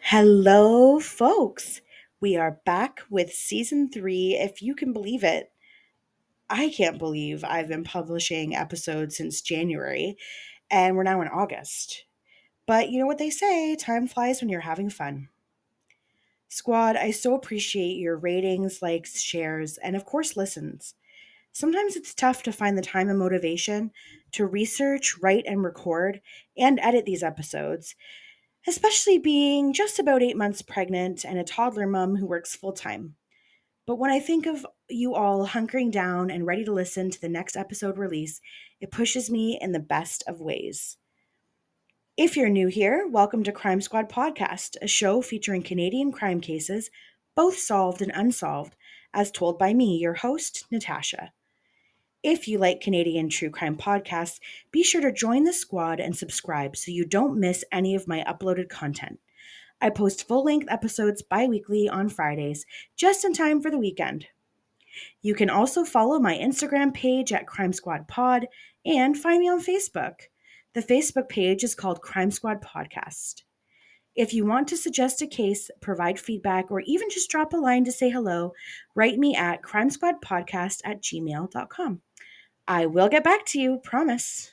Hello, folks. We are back with season 3, if you can believe it. I can't believe I've been publishing episodes since January, and we're now in August. But you know what they say time flies when you're having fun. Squad, I so appreciate your ratings, likes, shares, and of course, listens. Sometimes it's tough to find the time and motivation to research, write, and record and edit these episodes, especially being just about 8 months pregnant and a toddler mom who works full time. But when I think of you all hunkering down and ready to listen to the next episode release, it pushes me in the best of ways. If you're new here, welcome to Crime Squad Podcast, a show featuring Canadian crime cases, both solved and unsolved, as told by me, your host, Natasha. If you like Canadian true crime podcasts, be sure to join the squad and subscribe so you don't miss any of my uploaded content. I post full length episodes bi weekly on Fridays, just in time for the weekend. You can also follow my Instagram page at Crime Squad Pod and find me on Facebook. The Facebook page is called Crime Squad Podcast. If you want to suggest a case, provide feedback, or even just drop a line to say hello, write me at crimesquadpodcast@gmail.com. I will get back to you, promise.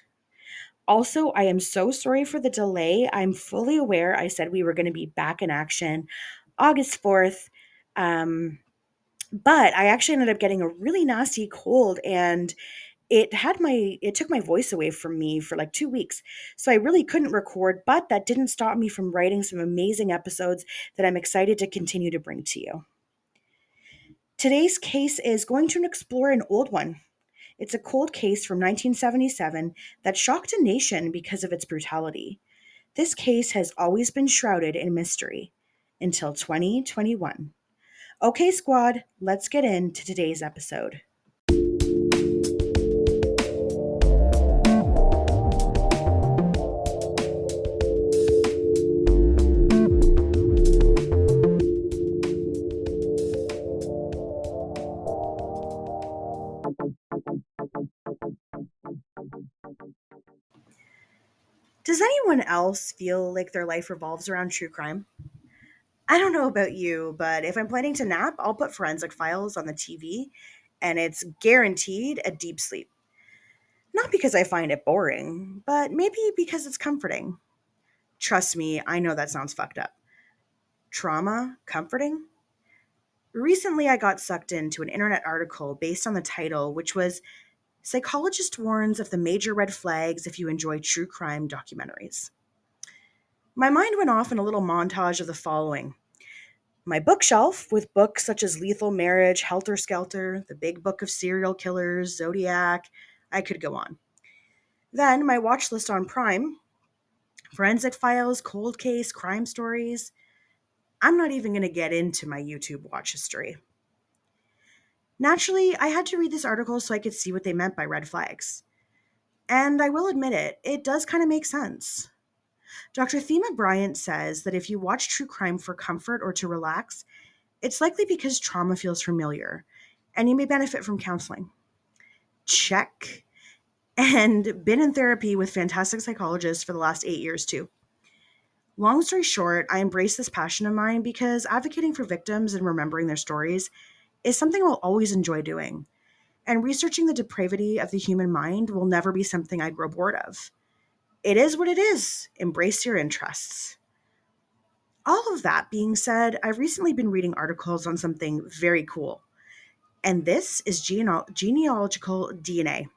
Also, I am so sorry for the delay. I'm fully aware I said we were going to be back in action August 4th. But I actually ended up getting a really nasty cold and it took my voice away from me for like 2 weeks. So I really couldn't record, but that didn't stop me from writing some amazing episodes that I'm excited to continue to bring to you. Today's case is going to explore an old one. It's a cold case from 1977 that shocked a nation because of its brutality. This case has always been shrouded in mystery until 2021. Okay, squad, let's get into today's episode. Does anyone else feel like their life revolves around true crime? I don't know about you, but if I'm planning to nap, I'll put Forensic Files on the TV, and it's guaranteed a deep sleep. Not because I find it boring, but maybe because it's comforting. Trust me, I know that sounds fucked up. Trauma? Comforting? Recently, I got sucked into an internet article based on the title, which was Psychologist Warns of the Major Red Flags If You Enjoy True Crime Documentaries. My mind went off in a little montage of the following: my bookshelf with books such as Lethal Marriage, Helter Skelter, The Big Book of Serial Killers, Zodiac. I could go on. Then my watch list on Prime: Forensic Files, Cold Case, Crime Stories. I'm not even going to get into my YouTube watch history. Naturally, I had to read this article so I could see what they meant by red flags. And I will admit it does kind of make sense. Dr. Thema Bryant says that if you watch true crime for comfort or to relax, it's likely because trauma feels familiar, and you may benefit from counseling. Check. And been in therapy with fantastic psychologists for the last 8 years, too. Long story short, I embrace this passion of mine because advocating for victims and remembering their stories is something I'll always enjoy doing. And researching the depravity of the human mind will never be something I grow bored of. It is what it is. Embrace your interests. All of that being said, I've recently been reading articles on something very cool. And this is genealogical DNA.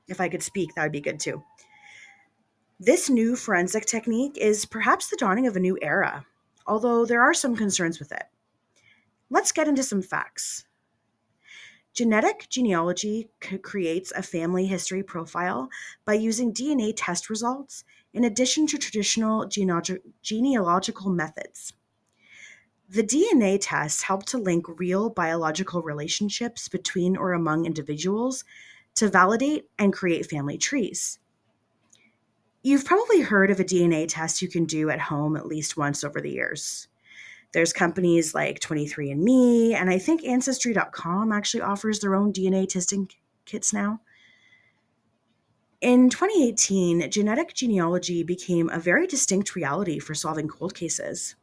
If I could speak, that would be good too. This new forensic technique is perhaps the dawning of a new era, although there are some concerns with it. Let's get into some facts. Genetic genealogy creates a family history profile by using DNA test results in addition to traditional genealogical methods. The DNA tests help to link real biological relationships between or among individuals to validate and create family trees. You've probably heard of a DNA test you can do at home at least once over the years. There's companies like 23andMe, and I think Ancestry.com actually offers their own DNA testing kits now. In 2018, genetic genealogy became a very distinct reality for solving cold cases.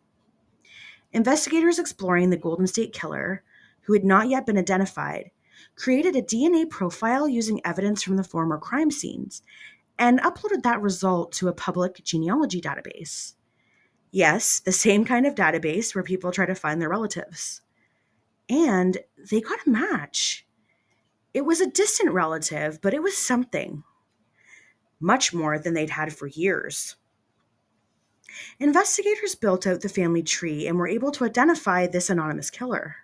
Investigators exploring the Golden State Killer, who had not yet been identified, created a DNA profile using evidence from the former crime scenes and uploaded that result to a public genealogy database. Yes, the same kind of database where people try to find their relatives. And they got a match. It was a distant relative, but it was something. Much more than they'd had for years. Investigators built out the family tree and were able to identify this anonymous killer.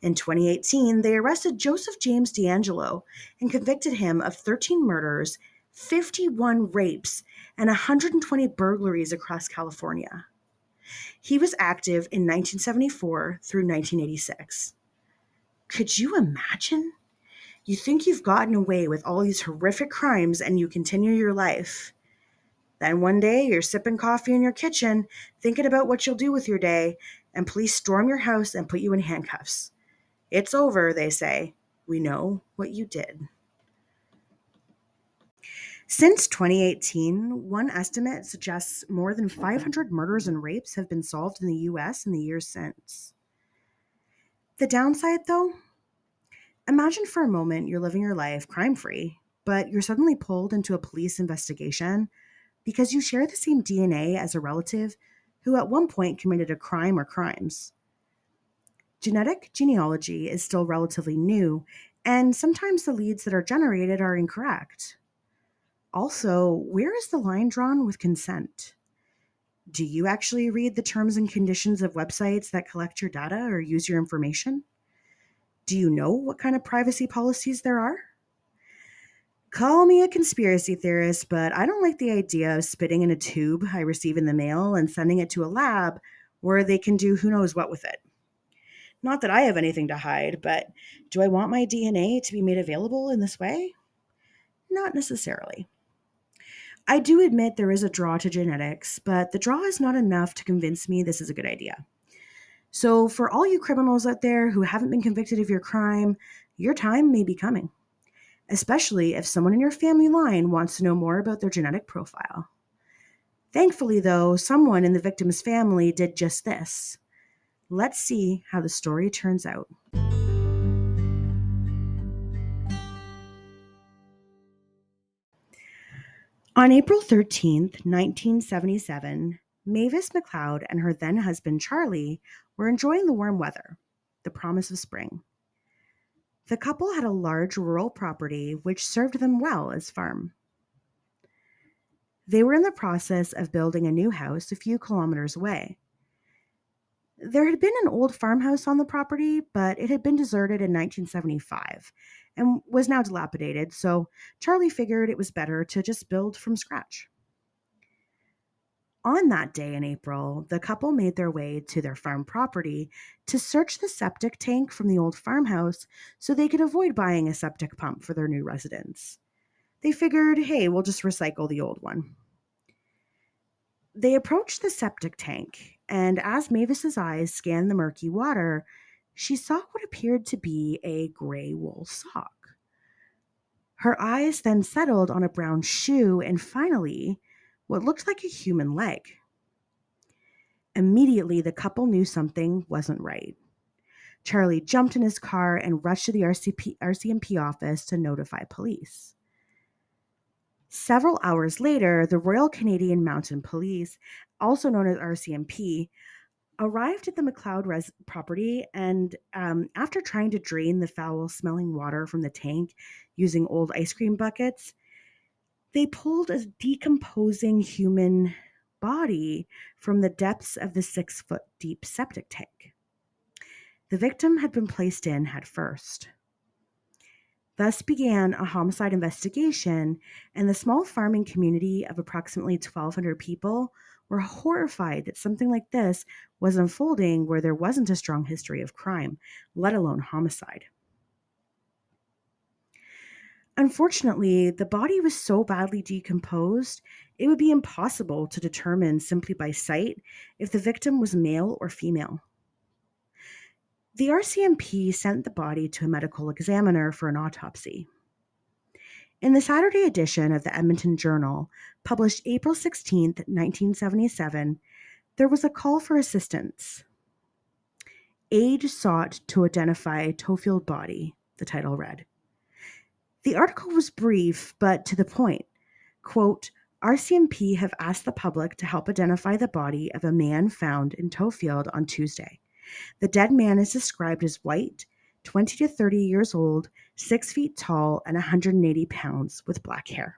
In 2018, they arrested Joseph James D'Angelo and convicted him of 13 murders, 51 rapes, and 120 burglaries across California. He was active in 1974 through 1986. Could you imagine? You think you've gotten away with all these horrific crimes and you continue your life. Then one day you're sipping coffee in your kitchen, thinking about what you'll do with your day, and police storm your house and put you in handcuffs. It's over, they say. We know what you did. Since 2018, one estimate suggests more than 500 murders and rapes have been solved in the US in the years since. The downside, though? Imagine for a moment you're living your life crime-free, but you're suddenly pulled into a police investigation because you share the same DNA as a relative who at one point committed a crime or crimes. Genetic genealogy is still relatively new, and sometimes the leads that are generated are incorrect. Also, where is the line drawn with consent? Do you actually read the terms and conditions of websites that collect your data or use your information? Do you know what kind of privacy policies there are? Call me a conspiracy theorist, but I don't like the idea of spitting in a tube I receive in the mail and sending it to a lab where they can do who knows what with it. Not that I have anything to hide, but do I want my DNA to be made available in this way? Not necessarily. I do admit there is a draw to genetics, but the draw is not enough to convince me this is a good idea. So, for all you criminals out there who haven't been convicted of your crime, your time may be coming, especially if someone in your family line wants to know more about their genetic profile. Thankfully, though, someone in the victim's family did just this. Let's see how the story turns out. On April 13th, 1977, Mavis McLeod and her then husband Charlie were enjoying the warm weather, the promise of spring. The couple had a large rural property which served them well as farm. They were in the process of building a new house a few kilometers away. There had been an old farmhouse on the property, but it had been deserted in 1975 and was now dilapidated, so Charlie figured it was better to just build from scratch. On that day in April, the couple made their way to their farm property to search the septic tank from the old farmhouse so they could avoid buying a septic pump for their new residence. They figured, hey, we'll just recycle the old one. They approached the septic tank, and as Mavis's eyes scanned the murky water, she saw what appeared to be a gray wool sock. Her eyes then settled on a brown shoe and finally, what looked like a human leg. Immediately, the couple knew something wasn't right. Charlie jumped in his car and rushed to the RCMP office to notify police. Several hours later, the Royal Canadian Mounted Police, also known as RCMP, arrived at the McLeod property and after trying to drain the foul-smelling water from the tank using old ice cream buckets, they pulled a decomposing human body from the depths of the 6-foot-deep septic tank. The victim had been placed in head first. Thus began a homicide investigation, and the small farming community of approximately 1,200 people were horrified that something like this was unfolding where there wasn't a strong history of crime, let alone homicide. Unfortunately, the body was so badly decomposed, it would be impossible to determine simply by sight if the victim was male or female. The RCMP sent the body to a medical examiner for an autopsy. In the Saturday edition of the Edmonton Journal, published April 16, 1977, there was a call for assistance. Aid sought to identify Tofield body, the title read. The article was brief, but to the point. Quote, RCMP have asked the public to help identify the body of a man found in Tofield on Tuesday. The dead man is described as white, 20 to 30 years old, 6 feet tall, and 180 pounds with black hair.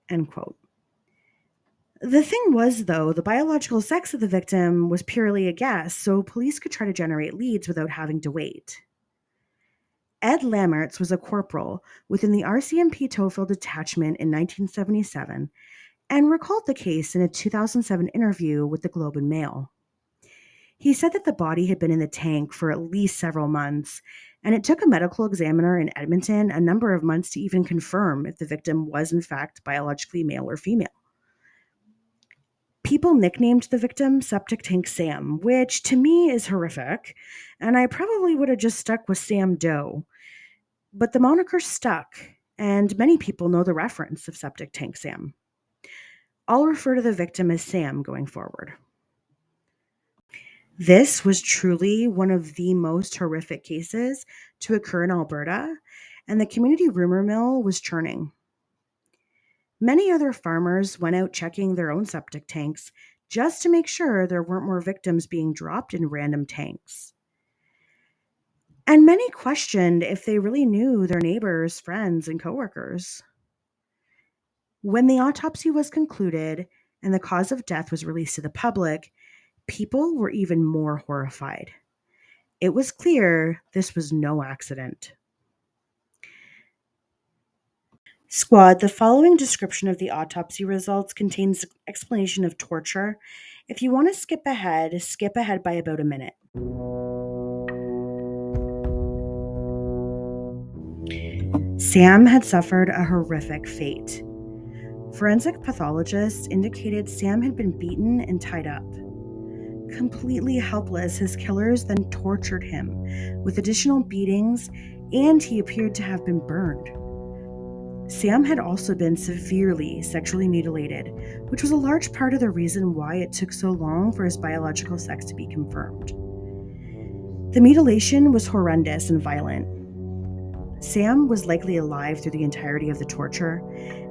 End quote. The thing was, though, the biological sex of the victim was purely a guess, so police could try to generate leads without having to wait. Ed Lammertz was a corporal within the RCMP Tofield detachment in 1977 and recalled the case in a 2007 interview with the Globe and Mail. He said that the body had been in the tank for at least several months, and it took a medical examiner in Edmonton a number of months to even confirm if the victim was in fact biologically male or female. People nicknamed the victim Septic Tank Sam, which to me is horrific, and I probably would have just stuck with Sam Doe. But the moniker stuck, and many people know the reference of Septic Tank Sam. I'll refer to the victim as Sam going forward. This was truly one of the most horrific cases to occur in Alberta, and the community rumor mill was churning. Many other farmers went out checking their own septic tanks just to make sure there weren't more victims being dropped in random tanks. And many questioned if they really knew their neighbors, friends, and coworkers. When the autopsy was concluded and the cause of death was released to the public, people were even more horrified. It was clear this was no accident. Squad, the following description of the autopsy results contains explanation of torture. If you want to skip ahead by about a minute. Sam had suffered a horrific fate. Forensic pathologists indicated Sam had been beaten and tied up. Completely helpless, his killers then tortured him with additional beatings, and he appeared to have been burned. Sam had also been severely sexually mutilated, which was a large part of the reason why it took so long for his biological sex to be confirmed. The mutilation was horrendous and violent. Sam was likely alive through the entirety of the torture,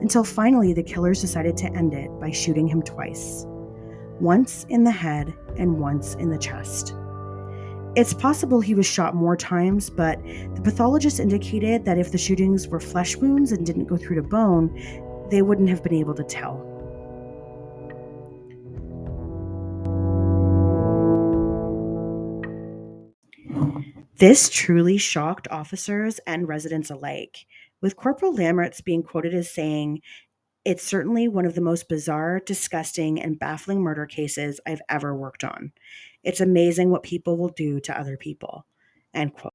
until finally the killers decided to end it by shooting him twice, once in the head and once in the chest. It's possible he was shot more times, but the pathologist indicated that if the shootings were flesh wounds and didn't go through to bone, they wouldn't have been able to tell. This truly shocked officers and residents alike, with Corporal Lammertz being quoted as saying, "It's certainly one of the most bizarre, disgusting, and baffling murder cases I've ever worked on. It's amazing what people will do to other people." End quote.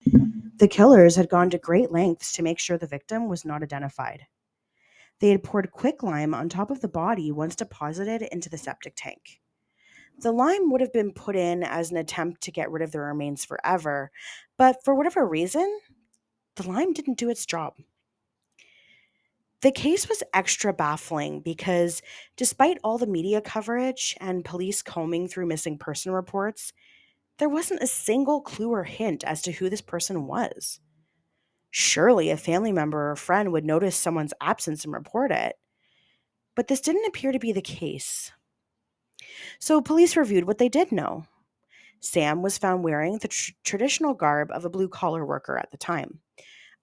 The killers had gone to great lengths to make sure the victim was not identified. They had poured quicklime on top of the body once deposited into the septic tank. The lime would have been put in as an attempt to get rid of the remains forever, but for whatever reason, the lime didn't do its job. The case was extra baffling because despite all the media coverage and police combing through missing person reports, there wasn't a single clue or hint as to who this person was. Surely a family member or friend would notice someone's absence and report it, but this didn't appear to be the case. So police reviewed what they did know. Sam was found wearing the traditional garb of a blue-collar worker at the time.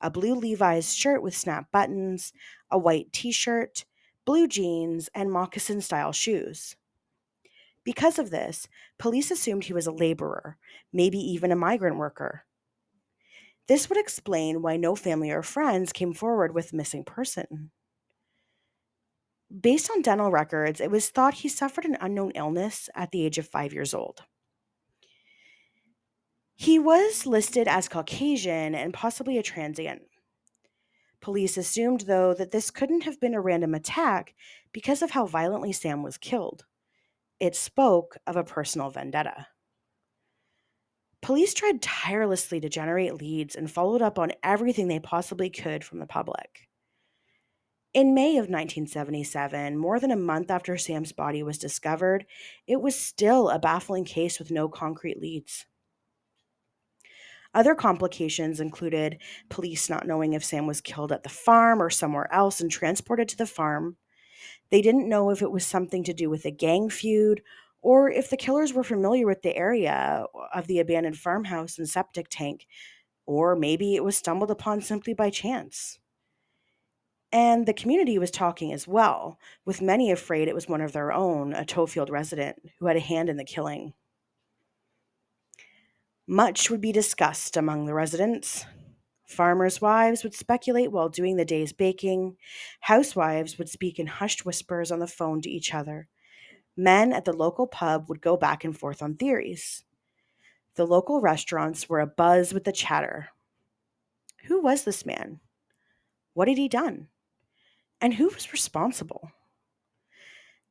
A blue Levi's shirt with snap buttons, a white t-shirt, blue jeans, and moccasin-style shoes. Because of this, police assumed he was a laborer, maybe even a migrant worker. This would explain why no family or friends came forward with missing person. Based on dental records, it was thought he suffered an unknown illness at the age of 5 years old. He was listed as Caucasian and possibly a transient. Police assumed, though, that this couldn't have been a random attack because of how violently Sam was killed. It spoke of a personal vendetta. Police tried tirelessly to generate leads and followed up on everything they possibly could from the public. In May of 1977, more than a month after Sam's body was discovered, it was still a baffling case with no concrete leads. Other complications included police not knowing if Sam was killed at the farm or somewhere else and transported to the farm. They didn't know if it was something to do with a gang feud or if the killers were familiar with the area of the abandoned farmhouse and septic tank, or maybe it was stumbled upon simply by chance. And the community was talking as well, with many afraid it was one of their own, a Tofield resident, who had a hand in the killing. Much would be discussed among the residents. Farmers' wives would speculate while doing the day's baking. Housewives would speak in hushed whispers on the phone to each other. Men at the local pub would go back and forth on theories. The local restaurants were abuzz with the chatter. Who was this man? What had he done? And who was responsible?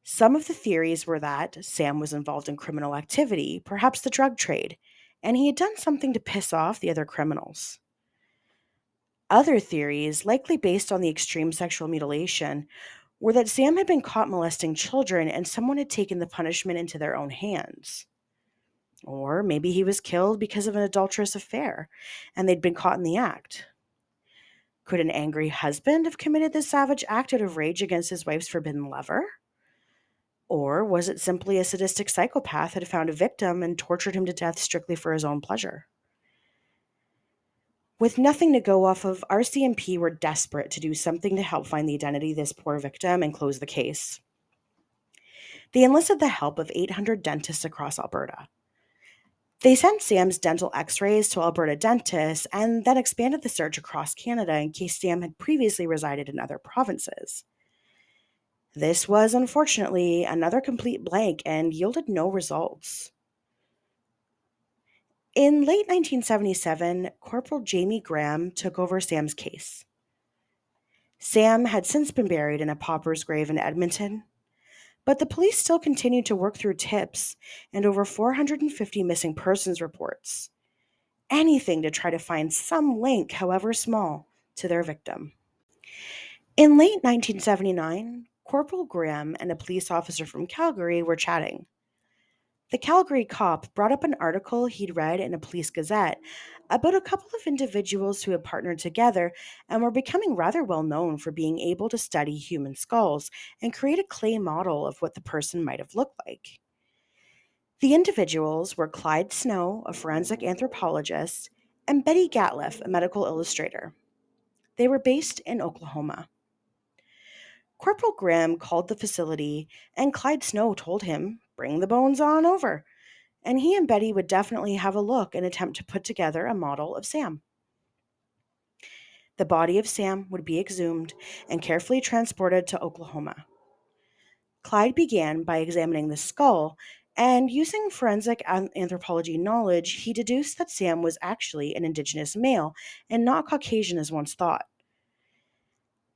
Some of the theories were that Sam was involved in criminal activity, perhaps the drug trade, and he had done something to piss off the other criminals. Other theories, likely based on the extreme sexual mutilation, were that Sam had been caught molesting children and someone had taken the punishment into their own hands. Or maybe he was killed because of an adulterous affair and they'd been caught in the act. Could an angry husband have committed this savage act out of rage against his wife's forbidden lover? Or was it simply a sadistic psychopath had found a victim and tortured him to death strictly for his own pleasure? With nothing to go off of, RCMP were desperate to do something to help find the identity of this poor victim and close the case. They enlisted the help of 800 dentists across Alberta. They sent Sam's dental x-rays to Alberta dentists and then expanded the search across Canada in case Sam had previously resided in other provinces. This was, unfortunately, another complete blank and yielded no results. In late 1977, Corporal Jamie Graham took over Sam's case. Sam had since been buried in a pauper's grave in Edmonton, but the police still continued to work through tips and over 450 missing persons reports. Anything to try to find some link, however small, to their victim. In late 1979, Corporal Graham and a police officer from Calgary were chatting. The Calgary cop brought up an article he'd read in a police gazette about a couple of individuals who had partnered together and were becoming rather well known for being able to study human skulls and create a clay model of what the person might have looked like. The individuals were Clyde Snow, a forensic anthropologist, and Betty Gatliff, a medical illustrator. They were based in Oklahoma. Corporal Graham called the facility, and Clyde Snow told him, "Bring the bones on over," and he and Betty would definitely have a look and attempt to put together a model of Sam. The body of Sam would be exhumed and carefully transported to Oklahoma. Clyde began by examining the skull, and using forensic anthropology knowledge, he deduced that Sam was actually an Indigenous male and not Caucasian as once thought.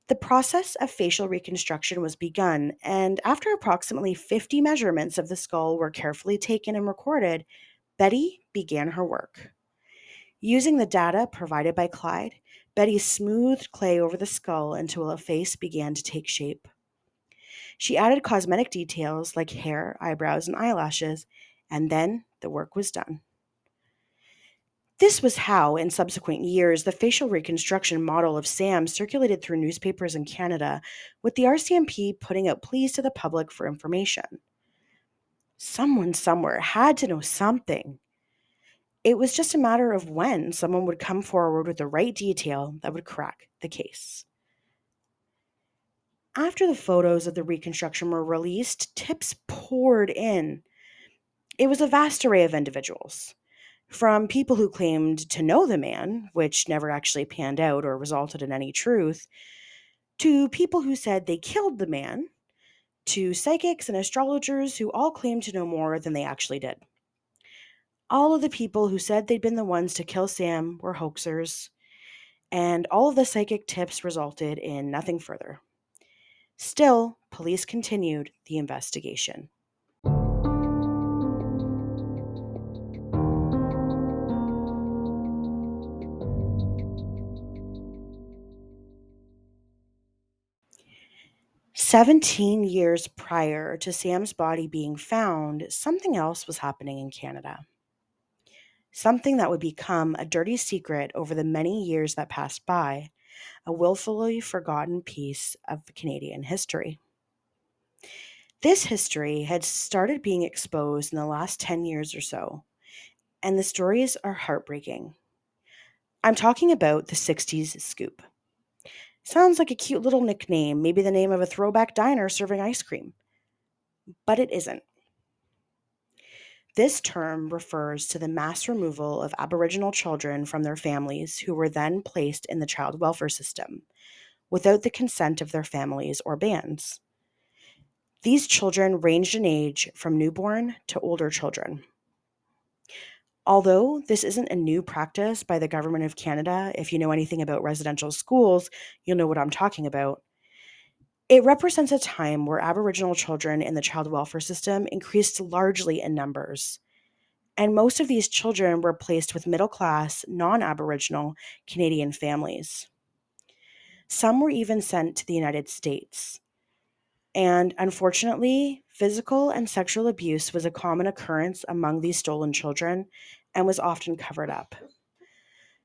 The process of facial reconstruction was begun, and after approximately 50 measurements of the skull were carefully taken and recorded, Betty began her work. Using the data provided by Clyde, Betty smoothed clay over the skull until a face began to take shape. She added cosmetic details like hair, eyebrows, and eyelashes, and then the work was done. This was how, in subsequent years, the facial reconstruction model of Sam circulated through newspapers in Canada, with the RCMP putting out pleas to the public for information. Someone somewhere had to know something. It was just a matter of when someone would come forward with the right detail that would crack the case. After the photos of the reconstruction were released, tips poured in. It was a vast array of individuals. From people who claimed to know the man, which never actually panned out or resulted in any truth, to people who said they killed the man, to psychics and astrologers who all claimed to know more than they actually did. All of the people who said they'd been the ones to kill Sam were hoaxers, and all of the psychic tips resulted in nothing further. Still, police continued the investigation. 17 years prior to Sam's body being found, something else was happening in Canada. Something that would become a dirty secret over the many years that passed by, a willfully forgotten piece of Canadian history. This history had started being exposed in the last 10 years or so, and the stories are heartbreaking. I'm talking about the 60s scoop. Sounds like a cute little nickname, maybe the name of a throwback diner serving ice cream, but it isn't. This term refers to the mass removal of Aboriginal children from their families who were then placed in the child welfare system without the consent of their families or bands. These children ranged in age from newborn to older children. Although this isn't a new practice by the Government of Canada, if you know anything about residential schools, you'll know what I'm talking about. It represents a time where Aboriginal children in the child welfare system increased largely in numbers, and most of these children were placed with middle class, non Aboriginal Canadian families. Some were even sent to the United States. And unfortunately, physical and sexual abuse was a common occurrence among these stolen children and was often covered up.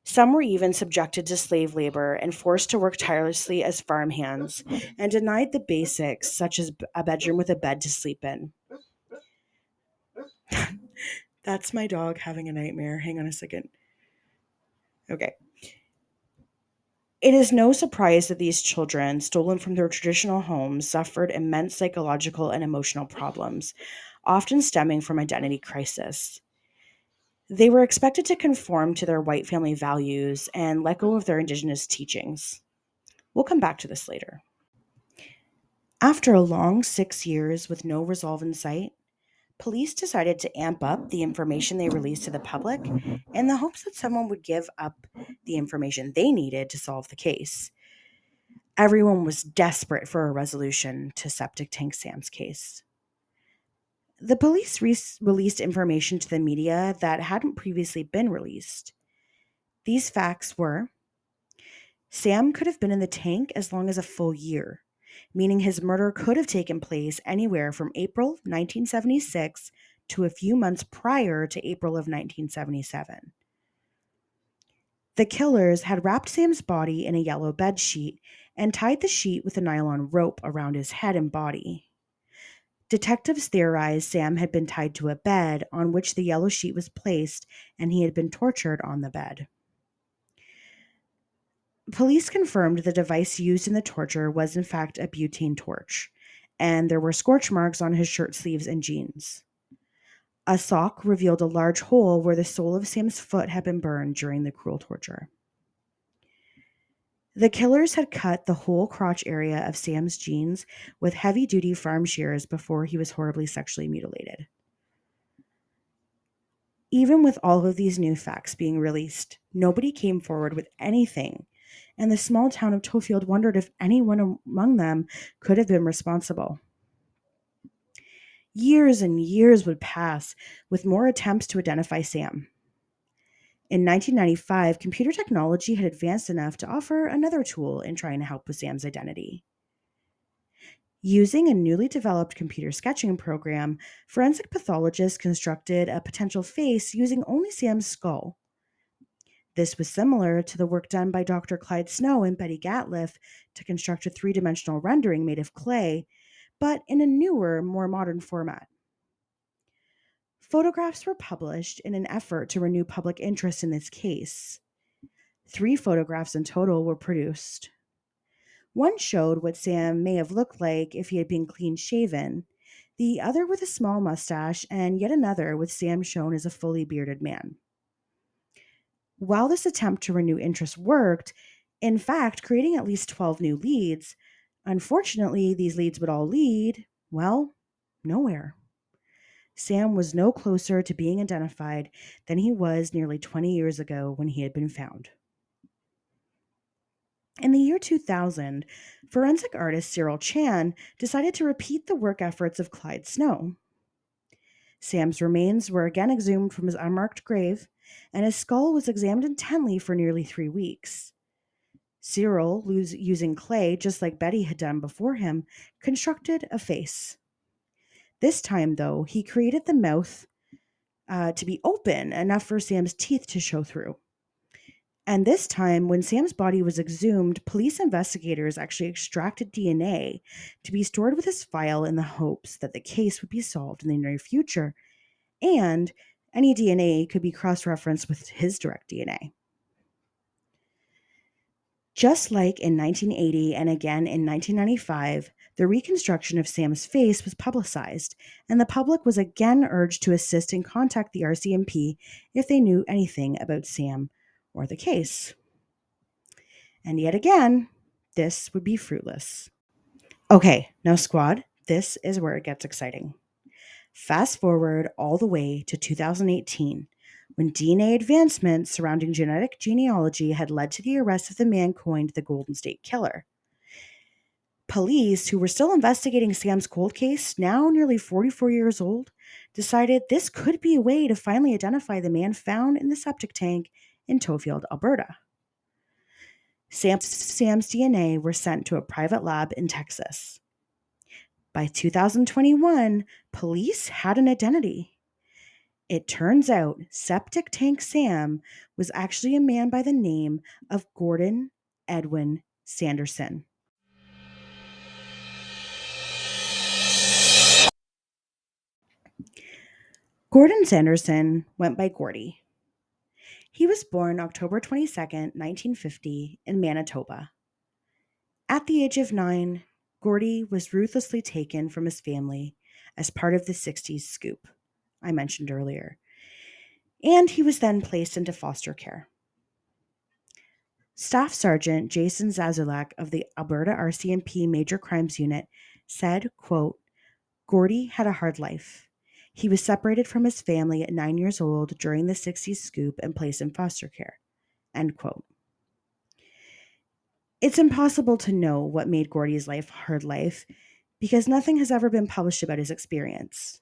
Some were even subjected to slave labor and forced to work tirelessly as farmhands and denied the basics, such as a bedroom with a bed to sleep in. That's my dog having a nightmare. Hang on a second. Okay. It is no surprise that these children, stolen from their traditional homes, suffered immense psychological and emotional problems, often stemming from identity crisis. They were expected to conform to their white family values and let go of their Indigenous teachings. We'll come back to this later. After a long 6 years with no resolve in sight, police decided to amp up the information they released to the public in the hopes that someone would give up the information they needed to solve the case. Everyone was desperate for a resolution to Septic Tank Sam's case. The police released information to the media that hadn't previously been released. These facts were: Sam could have been in the tank as long as a full year, meaning his murder could have taken place anywhere from April 1976 to a few months prior to April of 1977. The killers had wrapped Sam's body in a yellow bed sheet and tied the sheet with a nylon rope around his head and body. Detectives theorized Sam had been tied to a bed on which the yellow sheet was placed, and he had been tortured on the bed. Police confirmed the device used in the torture was in fact a butane torch, and there were scorch marks on his shirt sleeves and jeans. A sock revealed a large hole where the sole of Sam's foot had been burned during the cruel torture. The killers had cut the whole crotch area of Sam's jeans with heavy-duty farm shears before he was horribly sexually mutilated. Even with all of these new facts being released, nobody came forward with anything, and the small town of Tofield wondered if anyone among them could have been responsible. Years and years would pass with more attempts to identify Sam. In 1995, computer technology had advanced enough to offer another tool in trying to help with Sam's identity. Using a newly developed computer sketching program, forensic pathologists constructed a potential face using only Sam's skull. This was similar to the work done by Dr. Clyde Snow and Betty Gatliff to construct a three-dimensional rendering made of clay, but in a newer, more modern format. Photographs were published in an effort to renew public interest in this case. 3 photographs in total were produced. One showed what Sam may have looked like if he had been clean-shaven, the other with a small mustache, and yet another with Sam shown as a fully bearded man. While this attempt to renew interest worked, in fact, creating at least 12 new leads, unfortunately, these leads would all lead, well, nowhere. Sam was no closer to being identified than he was nearly 20 years ago when he had been found. In the year 2000, forensic artist Cyril Chan decided to repeat the work efforts of Clyde Snow. Sam's remains were again exhumed from his unmarked grave, and his skull was examined intently for nearly 3 weeks. Cyril, using clay just like Betty had done before him, constructed a face. This time, though, he created the mouth to be open enough for Sam's teeth to show through. And this time, when Sam's body was exhumed, police investigators actually extracted DNA to be stored with his file in the hopes that the case would be solved in the near future, and any DNA could be cross referenced with his direct DNA. Just like in 1980 and again in 1995, the reconstruction of Sam's face was publicized, and the public was again urged to assist and contact the RCMP if they knew anything about Sam or the case. And yet again, this would be fruitless. Okay, now squad, this is where it gets exciting. Fast forward all the way to 2018, when DNA advancements surrounding genetic genealogy had led to the arrest of the man coined the Golden State Killer. Police, who were still investigating Sam's cold case, now nearly 44 years old, decided this could be a way to finally identify the man found in the septic tank in Tofield, Alberta. Sam's DNA were sent to a private lab in Texas. By 2021, police had an identity. It turns out Septic Tank Sam was actually a man by the name of Gordon Edwin Sanderson. Gordon Sanderson went by Gordy. He was born October 22nd, 1950, in Manitoba. At the age of 9, Gordy was ruthlessly taken from his family as part of the 60s scoop I mentioned earlier, and he was then placed into foster care. Staff Sergeant Jason Zazulak of the Alberta RCMP Major Crimes Unit said, quote, "Gordy had a hard life. He was separated from his family at 9 years old during the 60s scoop and placed in foster care." End quote. It's impossible to know what made Gordy's life a hard life because nothing has ever been published about his experience.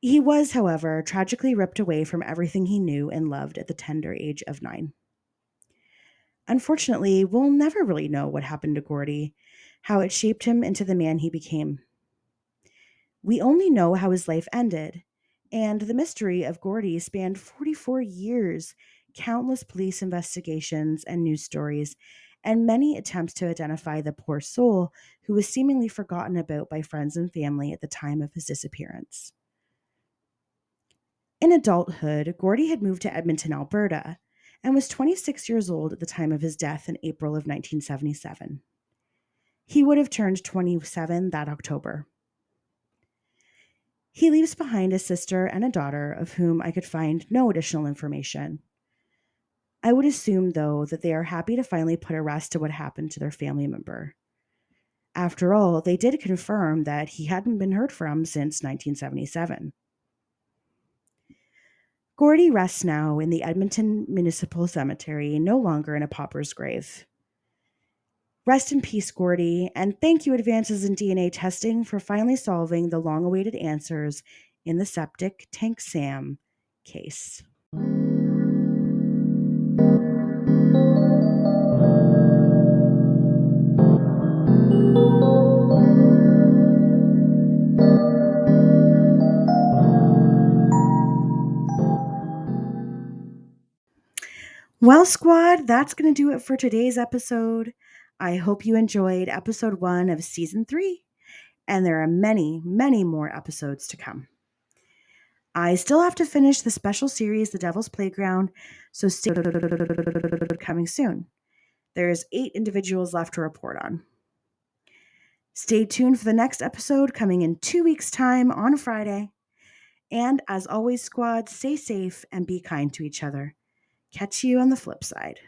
He was, however, tragically ripped away from everything he knew and loved at the tender age of 9. Unfortunately, we'll never really know what happened to Gordy, how it shaped him into the man he became. We only know how his life ended, and the mystery of Gordy spanned 44 years, countless police investigations and news stories, and many attempts to identify the poor soul who was seemingly forgotten about by friends and family at the time of his disappearance. In adulthood, Gordy had moved to Edmonton, Alberta, and was 26 years old at the time of his death in April of 1977. He would have turned 27 that October. He leaves behind a sister and a daughter of whom I could find no additional information. I would assume, though, that they are happy to finally put a rest to what happened to their family member. After all, they did confirm that he hadn't been heard from since 1977. Gordy rests now in the Edmonton Municipal Cemetery, no longer in a pauper's grave. Rest in peace, Gordy, and thank you, advances in DNA testing, for finally solving the long-awaited answers in the Septic Tank Sam case. Well, squad, that's going to do it for today's episode. I hope you enjoyed episode 1 of season 3, and there are many, many more episodes to come. I still have to finish the special series, The Devil's Playground, so stay coming soon. There's 8 individuals left to report on. Stay tuned for the next episode coming in 2 weeks' time on Friday. And as always, squad, stay safe and be kind to each other. Catch you on the flip side.